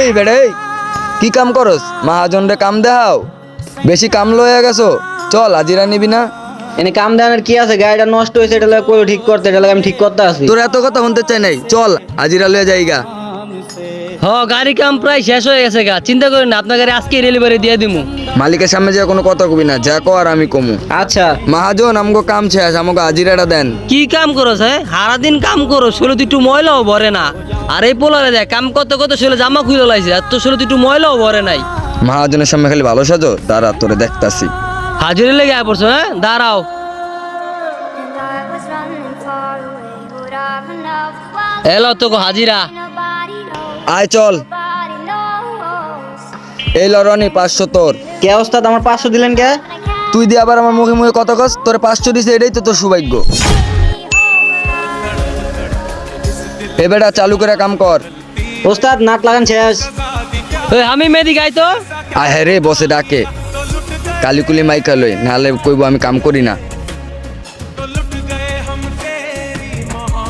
এই বেড়ে কি কাম করস? মহাজনরে কাম দেখাও, বেশি কাম লয়ে গেছো। চল আজিরা নিবি না? এনে কাম দেওয়ার কি আছে? গাড়িটা নষ্ট হয়েছে, এটা লাগে কই ঠিক করতে, এটা লাগে আমি ঠিক করতে আসি। তোর এত কথা শুনতে চাই নাই, চল আজিরা লয়ে যাইগা। গাড়ি কাম প্রায় শেষ হয়ে গেছে গা, চিন্তা করেন না, আপনার গাড়ি আজকে ডেলিভারি দিয়ে দিমু। মালিকের সামনে যে কোনো কথা কবি না, যা কো আর আমি কমু। আচ্ছা মহাজন আমগো কাম শেষ, আমাকে আজিরাটা দেন। কি কাম করস? সারা দিন কাম করো, শোলে তুই একটু ময়লাও ভরে না। আর এই পোলারে দেখ কাম করতে করতে শোলে জামা খুলে লাইছে, আর তো শোলে তুই একটু ময়লাও ভরে নাই। মহাজনের সামনে খালি ভালো সাজো, দাঁড়া তোরে দেখতাছি। হাজিরে লেগে আয় পড়ছো, দাঁড়াও। এলো তোকে হাজিরা। আয় চল। এই লরনি 500 তোর। কে ওস্তাদ আমার 500 দিলেন কে? তুই দিয়ে আবার আমার মুখে মুখে কথা কস, তোর 500 দিছে, এটাই তো তোর সৌভাগ্য। এ বেটা চালু করে কাম কর। ওস্তাদ নাট লাগান শেষ। আমি মেদি গাই তো। আয় হ্যাঁ রে, বসে ডাকে কালিকুলি মাইকা লই, নাহলে কইব আমি কাম করি না।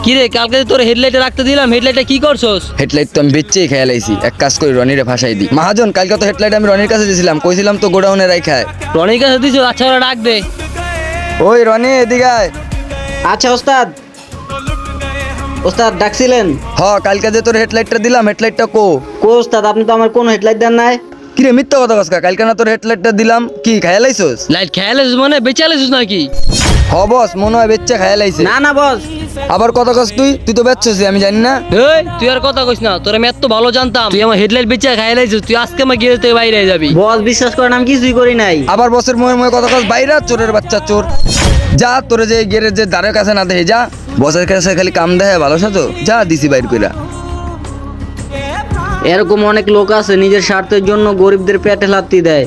কি রে, কালকে তোর হেডলাইটে রাখতে দিলাম, হেডলাইটে কি করছস? হেডলাইট তো আমি বেচেই খেয়ে লাইছি, এক কাজ করি রনিরে ফাঁসাই দিই। মহাজন কালকে তো হেডলাইট আমি রনির কাছে দিয়েছিলাম, কইছিলাম তো গোডাউনে রাখায়। রনির কাছে দিছ? আচ্ছা ওরা ডাক দে। ওই রনি এদিকে আয়। আচ্ছা ওস্তাদ। ওস্তাদ ডাকছিলেন? কালকে যে তোর হেডলাইটটা দিলাম, হেডলাইটটা কো? ওস্তাদ আপনি তো আমার কোনো হেডলাইট দেন নাই। কিরে মিথ্যা কথা কস কা? কালকে না তোর হেডলাইটটা দিলাম, কি খাইয়া লাইছস? লাইট খেয়াল মানে বেঁচে আলিস নাকি? বস মনে হয় বেচ্চা খাইয়া লাইছে। না না বস। আবার কথা কস তুই? তুই তো বেচছস, আমি জানি না। তুই আর কথা কইস না, তোর আমি এত ভালো জানতাম তুই আমার হেডলাইট বেঁচে খাই লাইছিস। তুই আজকে আমার গিয়ে থেকে বাইরে যাবি। বস বিশ্বাস করেন আমি কিছুই করি নাই। আবার বসের মুখে মুখে কথা কস, বাইরা চোরের বাচ্চা চোর। যা তোরে যে গেরের যে দ্বারের কাছে না দেহে, যা বসের কাছে খালি কাম দেয় ভালো সাজো, যা দিছি বাইর কইরা। এরকম অনেক লোক আছে নিজের স্বার্থের জন্য গরিবদের পেটে লাত্তি দেয়।